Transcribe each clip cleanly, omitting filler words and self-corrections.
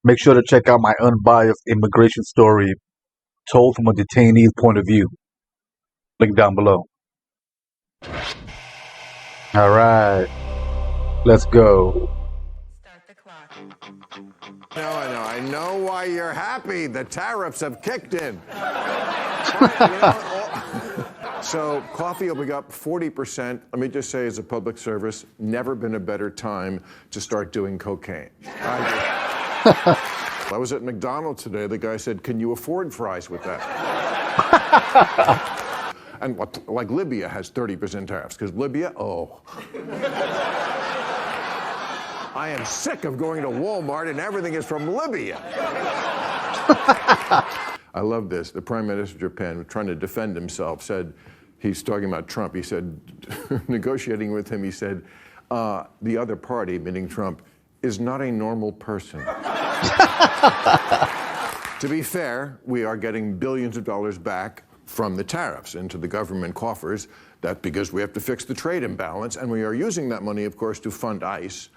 Make sure to check out my unbiased immigration story told from a detainee's point of view. Link down below. All right, let's go. Start the clock. I know why you're happy. The tariffs have kicked in. So coffee will be up 40%. Let me just say, as a public service, never been a better time to start doing cocaine. I was at McDonald's today. The guy said, "Can you afford fries with that?" And like Libya has 30% tariffs, because Libya, I am sick of going to Walmart and everything is from Libya. I love this. The Prime Minister of Japan, trying to defend himself, said, he's talking about Trump, he said, negotiating with him, he said, the other party, meaning Trump, is not a normal person. To be fair, we are getting billions of dollars back from the tariffs into the government coffers. That's because we have to fix the trade imbalance, and we are using that money, of course, to fund ICE.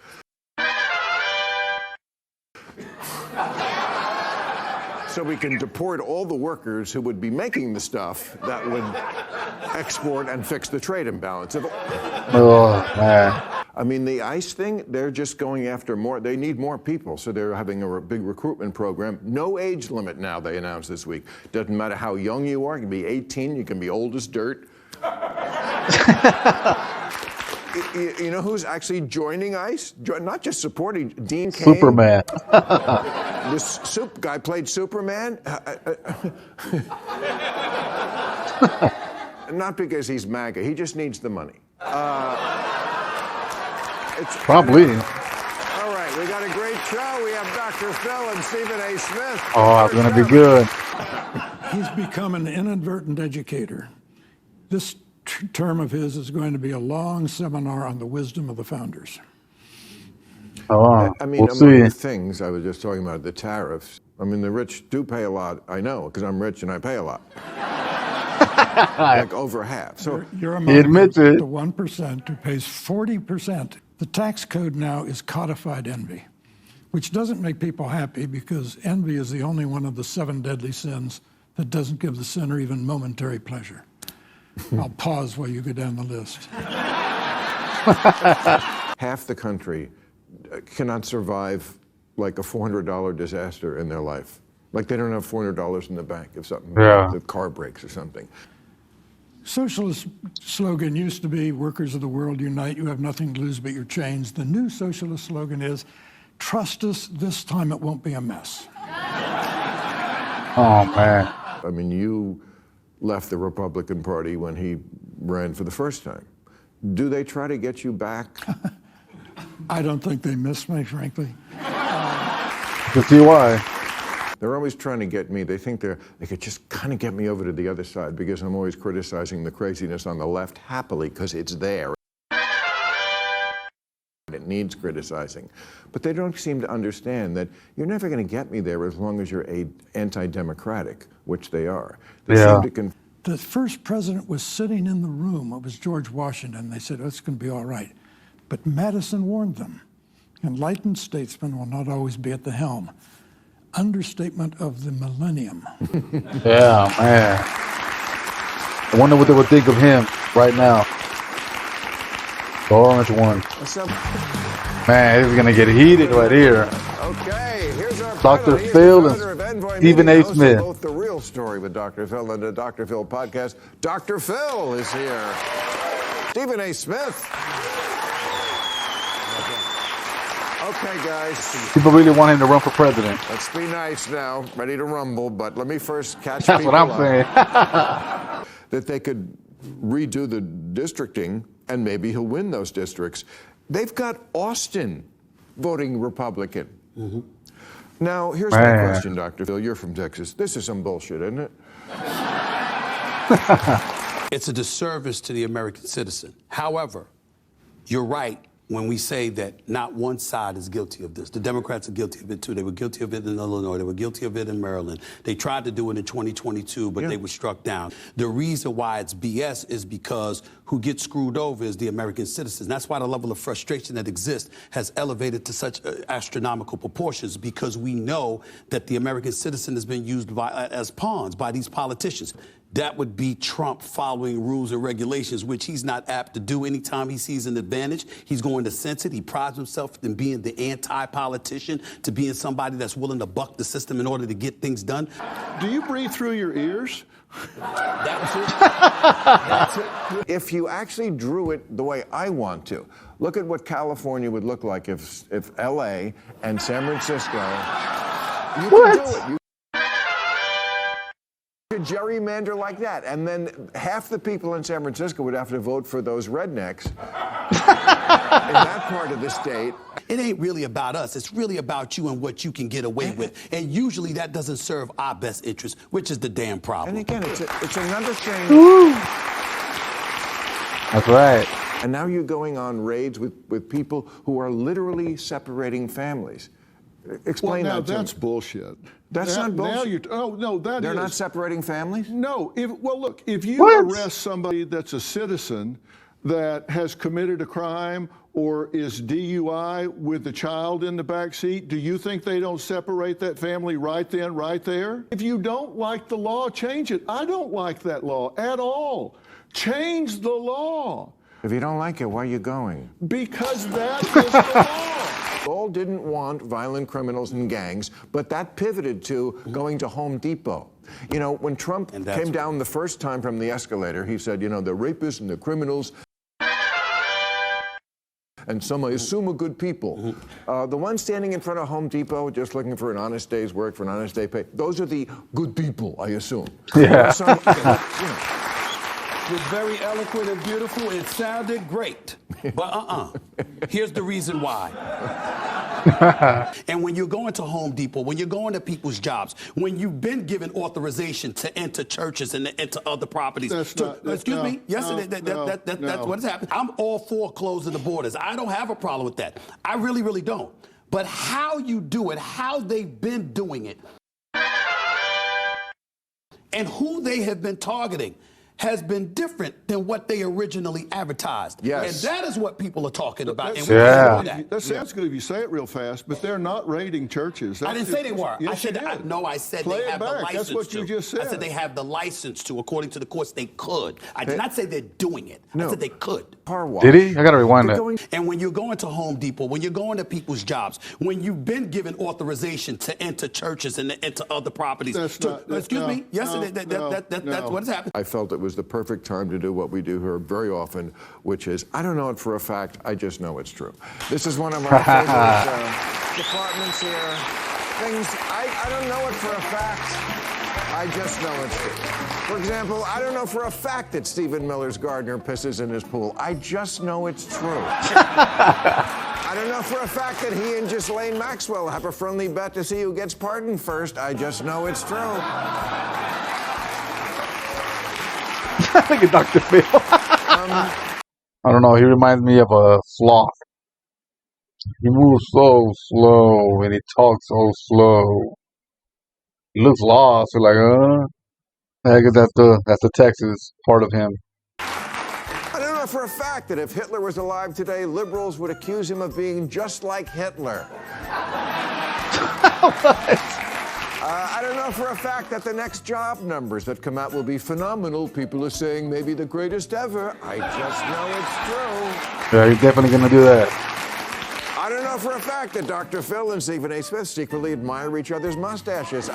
So we can deport all the workers who would be making the stuff that would export and fix the trade imbalance. I mean, the ICE thing, they're just going after more. They need more people, so they're having a big recruitment program. No age limit now, they announced this week. Doesn't matter how young you are. You can be 18, you can be old as dirt. You know who's actually joining ICE? Not just supporting Dean Cain. Superman. This guy played Superman. Not because he's MAGA. He just needs the money. Probably. All right, we got a great show. We have Dr. Phil and Stephen A. Smith. Oh, it's going to be good. He's become an inadvertent educator. This term of his is going to be a long seminar on the wisdom of the founders. Oh, I mean, we'll among see. the things I was just talking about, the tariffs. I mean, the rich do pay a lot. I know, because I'm rich and I pay a lot. Like over half. So You're He admits among it. the 1% who pays 40%. The tax code now is codified envy, which doesn't make people happy because envy is the only one of the 7 deadly sins that doesn't give the sinner even momentary pleasure. I'll pause while you go down the list. half the country cannot survive like a $400 disaster in their life. Like they don't have $400 in the bank if something, the car breaks or something. Socialist slogan used to be, workers of the world unite, you have nothing to lose but your chains. The new socialist slogan is, trust us, this time it won't be a mess. Oh, man. I mean, you left the Republican Party when he ran for the first time. Do they try to get you back? I don't think they miss me, frankly. To see why. They're always trying to get me. They think they could just kind of get me over to the other side because I'm always criticizing the craziness on the left happily because it's there. It needs criticizing. But they don't seem to understand that you're never going to get me there as long as you're anti-democratic, which they are. They seem to the first president was sitting in the room. It was George Washington. They said, oh, it's going to be all right. But Madison warned them. Enlightened statesmen will not always be at the helm. Understatement of the millennium. Yeah, man. I wonder what they would think of him right now. The orange one. Man, this is going to get heated right here. Okay, here's our Dr. panel. Phil He's the and founder of Envoy Stephen Media A. Co, Smith. Both The Real Story with Dr. Phil and the Dr. Phil podcast. Dr. Phil is here. Stephen A. Smith. Okay, guys. People really want him to run for president. Let's be nice now. Ready to rumble, but let me first catch That's people what I'm up. saying. That they could redo the districting and maybe he'll win those districts. They've got Austin voting Republican. Now, here's my question, Dr. Phil. You're from Texas. This is some bullshit, isn't it? It's a disservice to the American citizen. However, you're right. when we say that not one side is guilty of this. The Democrats are guilty of it too. They were guilty of it in Illinois. They were guilty of it in Maryland. They tried to do it in 2022, but they were struck down. The reason why it's BS is because who gets screwed over is the American citizens. That's why the level of frustration that exists has elevated to such astronomical proportions, because we know that the American citizen has been used as pawns by these politicians. That would be Trump following rules and regulations, which he's not apt to do. Anytime he sees an advantage, he's going to sense it. He prides himself in being the anti-politician, to being somebody that's willing to buck the system in order to get things done. Do you breathe through your ears? That's it. That's it. If you actually drew it the way I want to, look at what California would look like if L.A. and San Francisco, you could do it. You could gerrymander like that, and then half the people in San Francisco would have to vote for those rednecks in that part of the state. It ain't really about us. It's really about you and what you can get away with. And usually that doesn't serve our best interest, which is the damn problem. And again, it's another thing. That's right. And now you're going on raids with people who are literally separating families. Explain Well, now that to that's me. bullshit. That's not bullshit. They're not separating families? No. Look, if you arrest somebody that's a citizen that has committed a crime or is DUI with a child in the back seat, do you think they don't separate that family right then, right there? If you don't like the law, change it. I don't like that law at all. Change the law. If you don't like it, why are you going? Because that is the law. All didn't want violent criminals and gangs, but that pivoted to going to Home Depot. You know, when Trump came down the first time from the escalator, he said, you know, the rapists and the criminals, and some I assume are good people. The ones standing in front of Home Depot just looking for an honest day's work, for an honest day pay, those are the good people, I assume. Yeah. It was very eloquent and beautiful. It sounded great. But here's the reason why. And when you're going to Home Depot, when you're going to people's jobs, when you've been given authorization to enter churches and to enter other properties. That's what has happened. I'm all for closing the borders. I don't have a problem with that. I really, really don't. But how you do it, how they've been doing it, and who they have been targeting has been different than what they originally advertised. Yes. And that is what people are talking about. That sounds good if you say it real fast, but they're not raiding churches. I didn't say they were. Yes, I said I said Play they have it back. the license That's what to. you just said. I said they have the license to. According to the courts, they could. I did not say they're doing it. No. I said they could. Car wash. Did he? I gotta rewind that. And when you're going to Home Depot, when you're going to people's jobs, when you've been given authorization to enter churches and to enter other properties. That's what has happened. I felt it was the perfect time to do what we do here very often, which is, I don't know it for a fact, I just know it's true. This is one of our favorite departments here. Things, I don't know it for a fact, I just know it's true. For example, I don't know for a fact that Stephen Miller's gardener pisses in his pool. I just know it's true. I don't know for a fact that he and Ghislaine Maxwell have a friendly bet to see who gets pardoned first. I just know it's true. Look at Dr. Phil. I don't know. He reminds me of a sloth. He moves so slow and he talks so slow. He looks lost. You're like, I guess that's the Texas part of him. I don't know for a fact that if Hitler was alive today, liberals would accuse him of being just like Hitler. I don't know for a fact that the next job numbers that come out will be phenomenal. People are saying maybe the greatest ever. I just know it's true. Yeah, he's definitely going to do that. I don't know for a fact that Dr. Phil and Stephen A. Smith secretly admire each other's mustaches.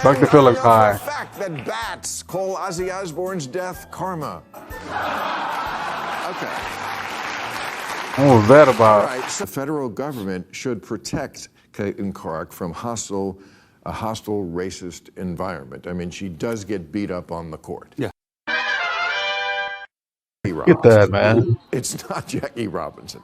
Dr. Phil looks high. I don't know for a fact that bats call Ozzy Osbourne's death karma. Okay. What was that about? All right, so the federal government should protect Caitlin Clark from a hostile, racist environment. I mean, she does get beat up on the court. Yeah. Get that, man. It's not Jackie Robinson.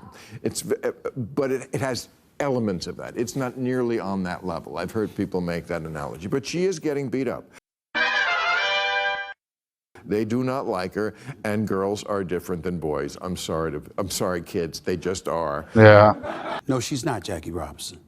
But it has elements of that. It's not nearly on that level. I've heard people make that analogy, but she is getting beat up. They do not like her, and girls are different than boys. I'm sorry, kids. They just are. Yeah. No, she's not Jackie Robinson.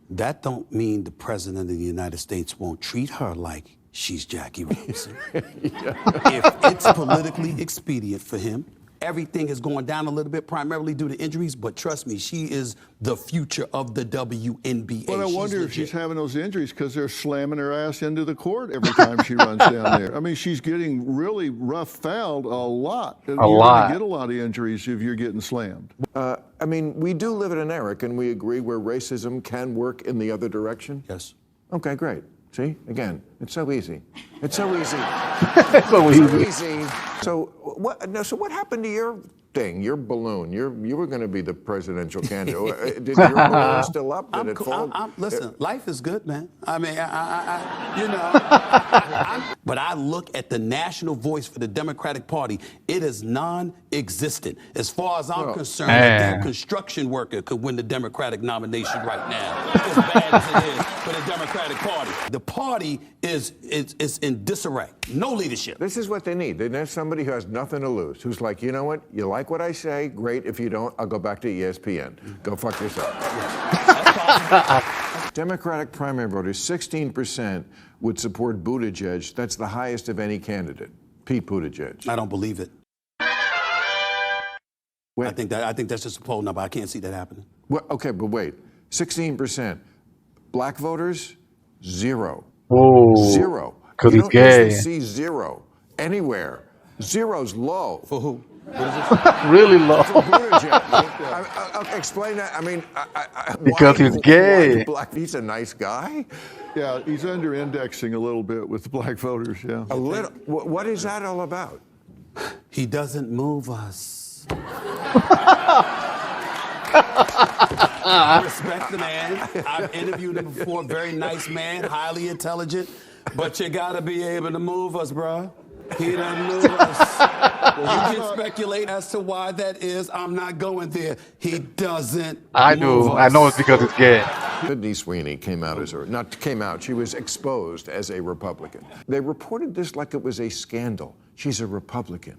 That don't mean the president of the United States won't treat her like she's Jackie Robinson. If it's politically expedient for him, everything is going down a little bit, primarily due to injuries, but trust me, she is the future of the WNBA. But I wonder if she's having those injuries because they're slamming her ass into the court every time she runs down there. I mean, she's getting really rough fouled a lot. You're going to get a lot of injuries if you're getting slammed. I mean, we do live in an era, can we agree, where racism can work in the other direction? Yes. Okay, great. See, again, it's so easy. It's so easy. It's so easy. So what happened to your thing, your balloon? You were going to be the presidential candidate. Did your balloon still up? Did it fall? Listen, life is good, man. I mean, but I look at the national voice for the Democratic Party. It is non-existent. As far as I'm concerned, a damn construction worker could win the Democratic nomination right now. As bad as it is for the Democratic Party. The party is in disarray. No leadership. This is what they need. They need somebody who has nothing to lose, who's like, you know what? You like what I say? Great. If you don't, I'll go back to ESPN. Go fuck yourself. Democratic primary voters, 16% would support Buttigieg. That's the highest of any candidate. Pete Buttigieg. I don't believe it. Wait. I think that's just a poll number. I can't see that happening. Well, okay, but wait. 16%. Black voters, 0. Whoa. 0. Because you he's gay. don't see 0 anywhere. 0's low. For who? Really low. Explain that. I mean, Because he's gay. He's a nice guy. Yeah, he's under-indexing a little bit with the black voters, yeah. A little. What is that all about? He doesn't move us. I respect the man. I've interviewed him before. Very nice man, highly intelligent. But you gotta be able to move us, bro. He doesn't move us. You can speculate as to why that is. I'm not going there. He doesn't. I move do. us. I know it's because it's gay. Sydney Sweeney came out as she was exposed as a Republican. They reported this like it was a scandal. She's a Republican.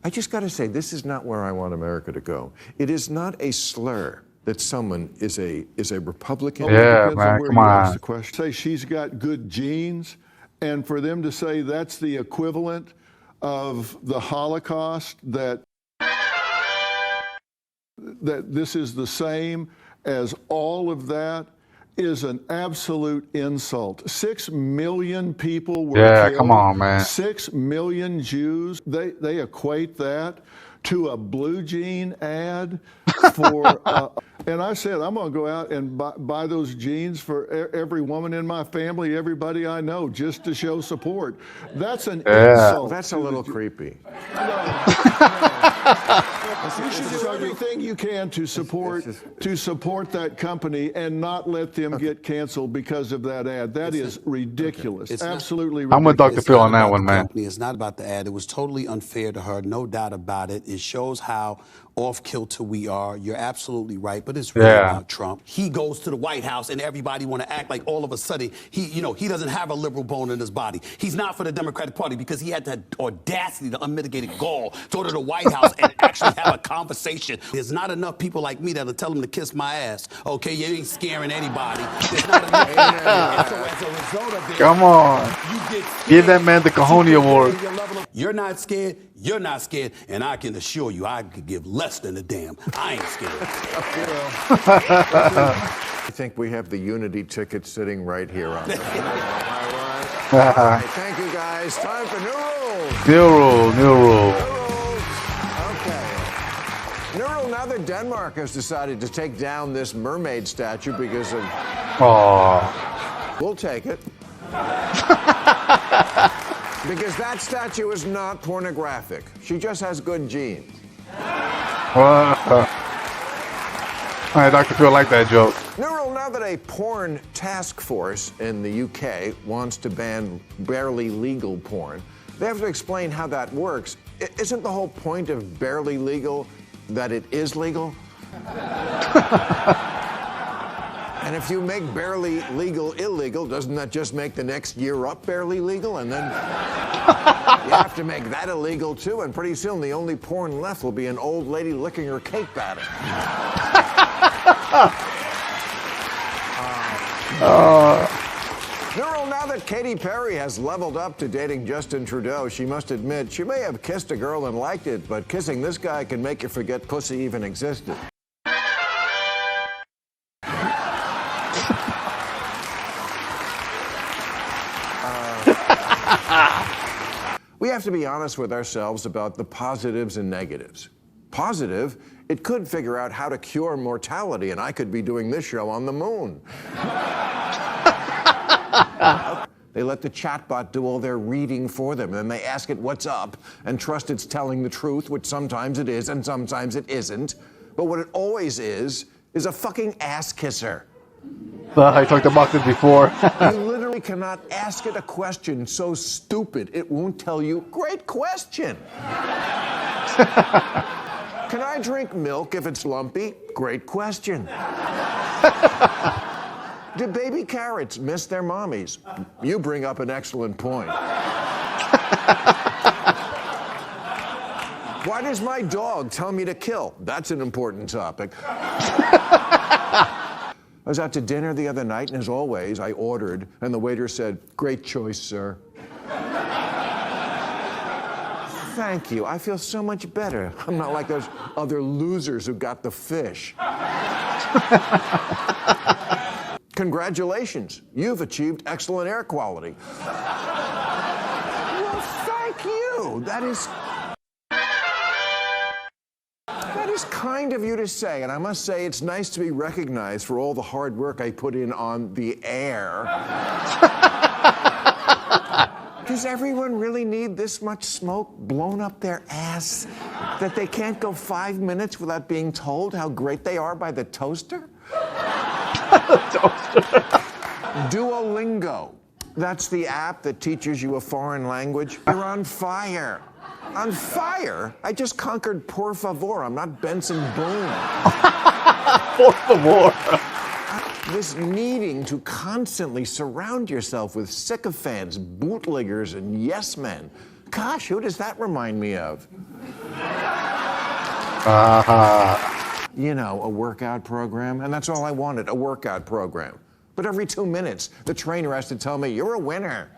I just got to say, this is not where I want America to go. It is not a slur that someone is a Republican. Yeah, man, come on. Say she's got good genes, and for them to say that's the equivalent of the Holocaust, that this is the same as all of that, is an absolute insult. 6 million people were killed. Come on, man. 6 million Jews. They equate that to a blue jean ad for, and I said, I'm going to go out and buy those jeans for every woman in my family, everybody I know, just to show support. That's an insult. That's a little creepy. You should do everything you can to support that company and not let them get canceled because of that ad. That is ridiculous. It's absolutely ridiculous. I'm with Dr. Phil on that one, man. It's not about the ad. It was totally unfair to her, no doubt about it. It shows how off-kilter we are. You're absolutely right, but it's really about Trump. He goes to the White House and everybody want to act like all of a sudden he doesn't have a liberal bone in his body. He's not for the Democratic Party because he had the audacity, the unmitigated gall to go to the White House and actually have a conversation. There's not enough people like me that'll tell him to kiss my ass. Okay, you ain't scaring anybody. There's not enough. And so as a result of this, come on. Give that man the Cahonia Award. You're not scared. You're not scared, and I can assure you, I could give less than a damn. I ain't scared. I think we have the Unity ticket sitting right here on the Thank you, guys. Time for new rules. New rule. Okay. New rule, now that Denmark has decided to take down this mermaid statue because of... We'll take it. Because that statue is not pornographic. She just has good genes. Dr. Phil like that joke. New rule, now that a porn task force in the UK wants to ban barely legal porn, they have to explain how that works. Isn't the whole point of barely legal that it is legal? And if you make barely legal illegal, doesn't that just make the next year up barely legal? And then you have to make that illegal too, and pretty soon the only porn left will be an old lady licking her cake batter. Neural, now that Katy Perry has leveled up to dating Justin Trudeau, she must admit she may have kissed a girl and liked it, but kissing this guy can make you forget pussy even existed. We have to be honest with ourselves about the positives and negatives. Positive, it could figure out how to cure mortality, and I could be doing this show on the moon. They let the chatbot do all their reading for them, and then they ask it what's up and trust it's telling the truth, which sometimes it is and sometimes it isn't. But what it always is a fucking ass kisser. I talked about this before. You literally cannot ask it a question so stupid it won't tell you, great question. Can I drink milk if it's lumpy? Great question. Do baby carrots miss their mommies? You bring up an excellent point. Why does my dog tell me to kill? That's an important topic. I was out to dinner the other night, and as always, I ordered, and the waiter said, "Great choice, sir." Thank you. I feel so much better. I'm not like those other losers who got the fish. Congratulations. You've achieved excellent air quality. Well, thank you. That is kind of you to say, and I must say it's nice to be recognized for all the hard work I put in on the air. Does everyone really need this much smoke blown up their ass that they can't go 5 minutes without being told how great they are by the toaster? Duolingo. That's the app that teaches you a foreign language. You're on fire. On fire? I just conquered por favor. I'm not Benson Boone. Por favor. This needing to constantly surround yourself with sycophants, bootleggers, and yes men. Gosh, who does that remind me of? You know, a workout program. And that's all I wanted, a workout program. But every 2 minutes, the trainer has to tell me, "You're a winner.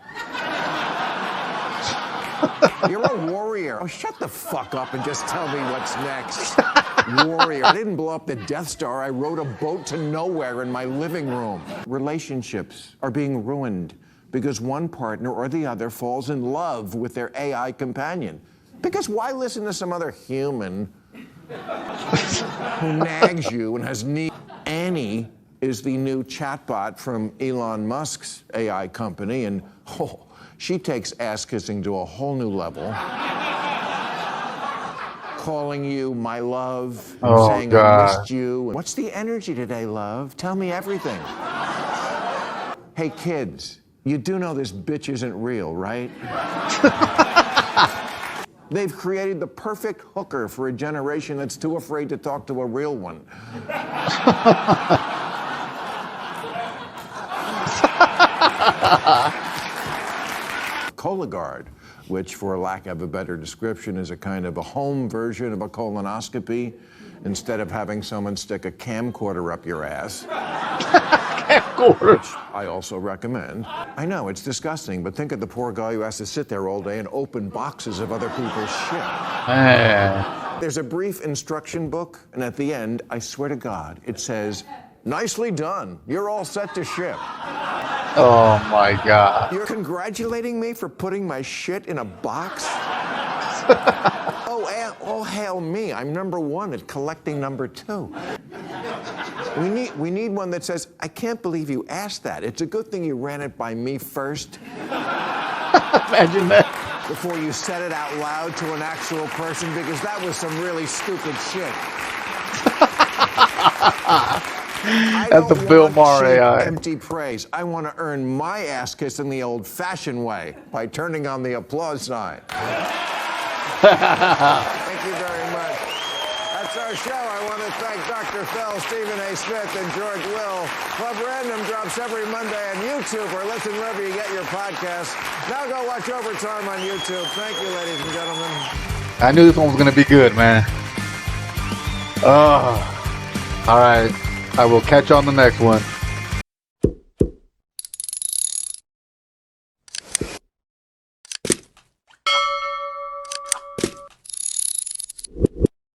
You're a warrior." Oh, shut the fuck up and just tell me what's next. Warrior. I didn't blow up the Death Star. I rode a boat to nowhere in my living room. Relationships are being ruined because one partner or the other falls in love with their AI companion. Because why listen to some other human who nags you and has needs? Annie is the new chatbot from Elon Musk's AI company, and she takes ass kissing to a whole new level. Calling you my love, saying I missed you. What's the energy today, love? Tell me everything. Hey kids, you do know this bitch isn't real, right? They've created the perfect hooker for a generation that's too afraid to talk to a real one. Cologuard, which, for lack of a better description, is a kind of a home version of a colonoscopy. Instead of having someone stick a camcorder up your ass. Camcorder. Which I also recommend. I know, it's disgusting, but think of the poor guy who has to sit there all day and open boxes of other people's shit. There's a brief instruction book, and at the end, I swear to God, it says, "Nicely done. You're all set to ship." Oh my God. You're congratulating me for putting my shit in a box? Oh, hail me. I'm number one at collecting number two. We need one that says, "I can't believe you asked that. It's a good thing you ran it by me first." Imagine that. Before you said it out loud to an actual person, because that was some really stupid shit. That's the Bill Maher AI. Empty praise. I want to earn my ass kiss in the old-fashioned way by turning on the applause sign. Thank you very much. That's our show. I want to to thank Dr. Fell, Stephen A. Smith, and George Will. Club Random drops every Monday on YouTube or listen wherever you get your podcasts. Now go watch Overtime on YouTube. Thank you, ladies and gentlemen. I knew this one was going to be good, man. All right. I will catch you on the next one.